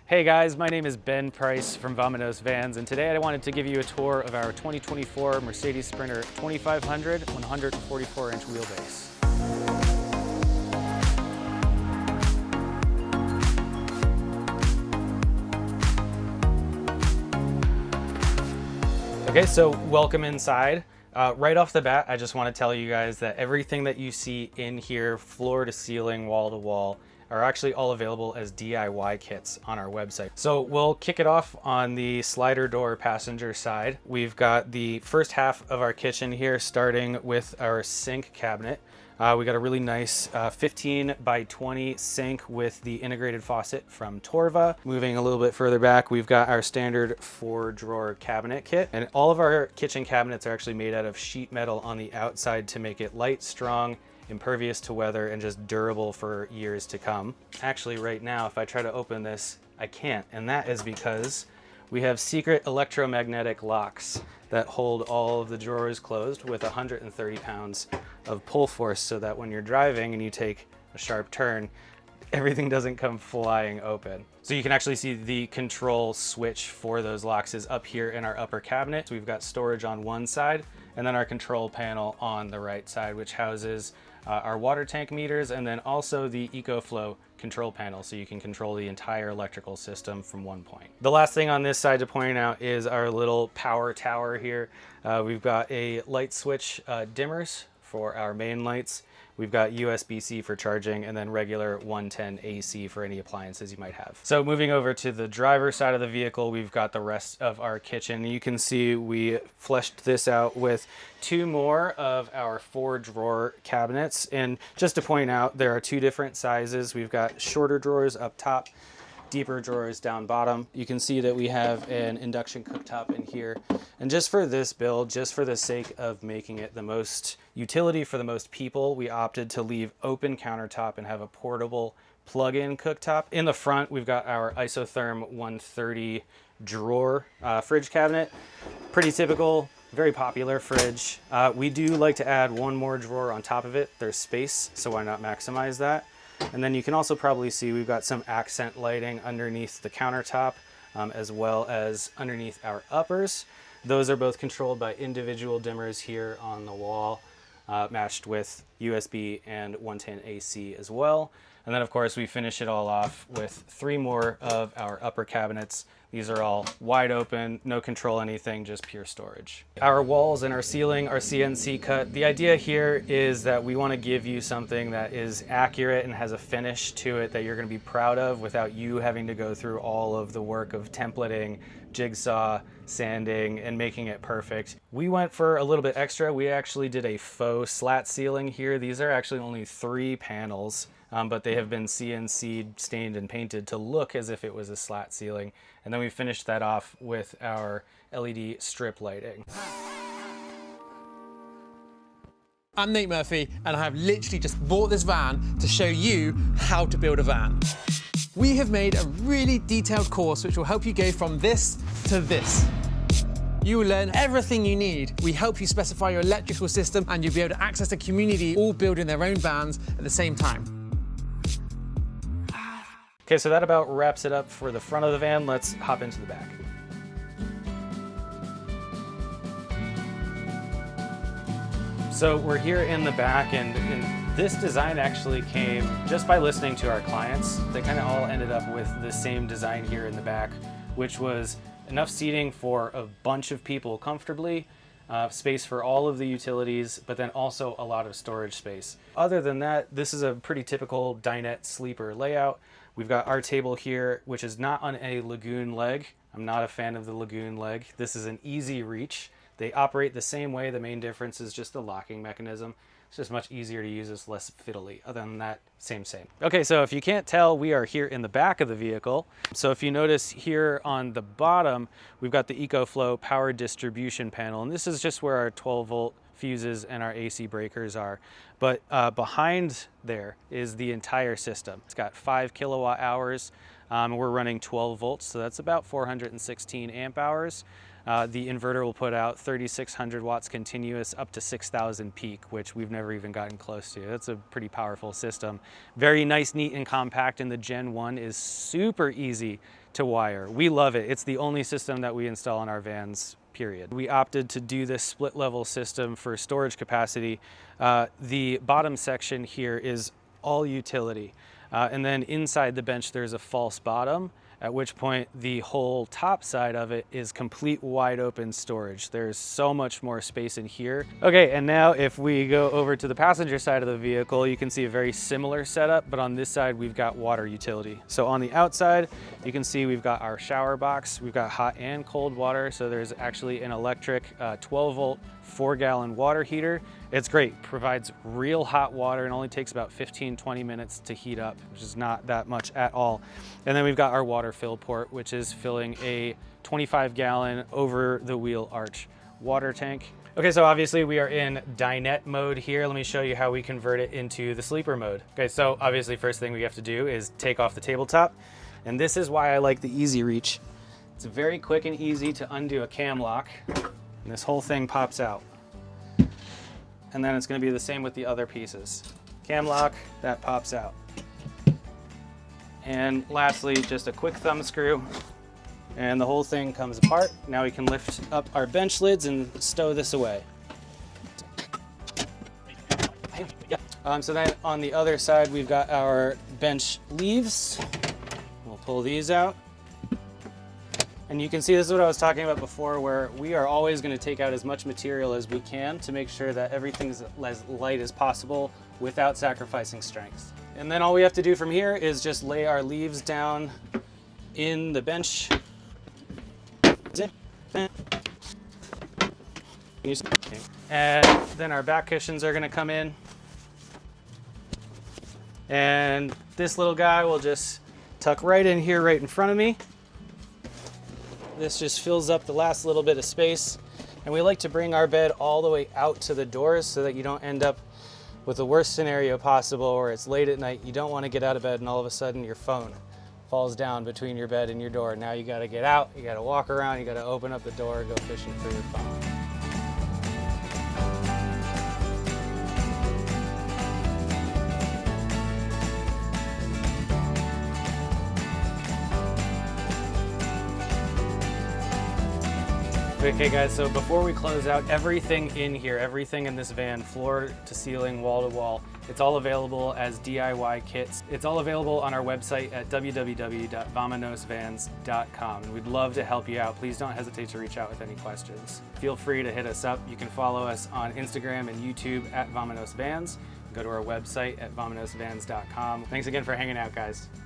Hey guys, my name is Ben Price from Vamonos Vans, and today I wanted to give you a tour of our 2024 Mercedes Sprinter 2500 144-inch wheelbase. Okay, so welcome inside. Right off the bat, I just want to tell you guys that everything that you see in here, floor to ceiling, wall to wall, are actually all available as DIY kits on our website. So we'll kick it off on the slider door passenger side. We've got the first half of our kitchen here, starting with our sink cabinet. We got a really nice 15 by 20 sink with the integrated faucet from Torva. Moving a little bit further back, we've got our standard 4-drawer cabinet kit. And all of our kitchen cabinets are actually made out of sheet metal on the outside to make it light, strong, impervious to weather, and just durable for years to come. Actually, right now, if I try to open this, I can't. And that is because we have secret electromagnetic locks that hold all of the drawers closed with 130 pounds of pull force, so that when you're driving and you take a sharp turn, everything doesn't come flying open. So you can actually see the control switch for those locks is up here in our upper cabinet. So we've got storage on one side, and then our control panel on the right side, which houses our water tank meters, and then also the EcoFlow control panel, so you can control the entire electrical system from one point. The last thing on this side to point out is our little power tower here. We've got a light switch dimmers for our main lights. We've got USB-C for charging, and then regular 110 AC for any appliances you might have. So moving over to the driver's side of the vehicle, we've got the rest of our kitchen. You can see we fleshed this out with 2 more of our 4-drawer cabinets. And just to point out, there are 2 different sizes. We've got shorter drawers up top, deeper drawers down bottom. You can see that we have an induction cooktop in here. And just for this build, just for the sake of making it the most utility for the most people, we opted to leave open countertop and have a portable plug-in cooktop. In the front, we've got our isotherm 130 drawer fridge cabinet. Pretty typical, very popular fridge. We do like to add 1 more drawer on top of it. There's space, so why not maximize that? And then you can also probably see we've got some accent lighting underneath the countertop, as well as underneath our uppers. Those are both controlled by individual dimmers here on the wall, matched with USB and 110 AC as well. And then of course we finish it all off with 3 more of our upper cabinets. These are all wide open, no control anything, just pure storage. Our walls and our ceiling are CNC-cut. The idea here is that we want to give you something that is accurate and has a finish to it that you're going to be proud of without you having to go through all of the work of templating, jigsaw, sanding, and making it perfect. We went for a little bit extra. We actually did a faux slat ceiling here. These are actually only 3 panels. But they have been CNC stained and painted to look as if it was a slat ceiling. And then we finished that off with our LED strip lighting. I'm Nate Murphy, and I have literally just bought this van to show you how to build a van. We have made a really detailed course which will help you go from this to this. You will learn everything you need. We help you specify your electrical system, and you'll be able to access a community all building their own vans at the same time. Okay, so that about wraps it up for the front of the van. Let's hop into the back. So we're here in the back, and this design actually came just by listening to our clients. They kind of all ended up with the same design here in the back, which was enough seating for a bunch of people comfortably, space for all of the utilities, but then also a lot of storage space. Other than that, this is a pretty typical dinette sleeper layout. We've got our table here, which is not on a lagoon leg. I'm not a fan of the lagoon leg. This is an easy reach. They operate the same way. The main difference is just the locking mechanism. It's just much easier to use. It's less fiddly. Other than that, same. Okay, so if you can't tell, we are here in the back of the vehicle. So if you notice here on the bottom, we've got the EcoFlow power distribution panel. And this is just where our 12-volt fuses and our AC breakers are. But behind there is the entire system. It's got 5 kilowatt hours. We're running 12 volts, so that's about 416 amp hours. The inverter will put out 3,600 watts continuous up to 6,000 peak, which we've never even gotten close to. That's a pretty powerful system. Very nice, neat, and compact, and the Gen 1 is super easy to wire. We love it. It's the only system that we install on our vans, period. We opted to do this split level system for storage capacity. The bottom section here is all utility. And then inside the bench, there's a false bottom, at which point the whole top side of it is complete wide open storage. There's so much more space in here. Okay, and now if we go over to the passenger side of the vehicle, you can see a very similar setup, but on this side, we've got water utility. So on the outside, you can see we've got our shower box. We've got hot and cold water. So there's actually an electric 12 volt, 4-gallon water heater. It's great, provides real hot water and only takes about 15-20 minutes to heat up, which is not that much at all. And then we've got our water fill port, which is filling a 25-gallon over the wheel arch water tank. Okay, so obviously we are in dinette mode here. Let me show you how we convert it into the sleeper mode. Okay, so obviously first thing we have to do is take off the tabletop. And this is why I like the Easy Reach. It's very quick and easy to undo a cam lock. And this whole thing pops out. And then it's going to be the same with the other pieces. Cam lock, that pops out. And lastly, just a quick thumb screw, and the whole thing comes apart. Now we can lift up our bench lids and stow this away. So then on the other side, we've got our bench leaves. We'll pull these out. And you can see this is what I was talking about before, where we are always going to take out as much material as we can to make sure that everything's as light as possible without sacrificing strength. And then all we have to do from here is just lay our leaves down in the bench. And then our back cushions are going to come in. And this little guy will just tuck right in here, right in front of me. This just fills up the last little bit of space. And we like to bring our bed all the way out to the doors so that you don't end up with the worst scenario possible where it's late at night, you don't want to get out of bed and all of a sudden your phone falls down between your bed and your door. Now you got to get out, you got to walk around, you got to open up the door, go fishing for your phone. Okay guys, so before we close out, everything in here, everything in this van, floor to ceiling, wall to wall, it's all available as DIY kits. It's all available on our website at www.vamonosvans.com, and we'd love to help you out. Please don't hesitate to reach out with any questions. Feel free to hit us up. You can follow us on Instagram and YouTube at Vamonos Vans. Go to our website at vamonosvans.com. Thanks again for hanging out, guys.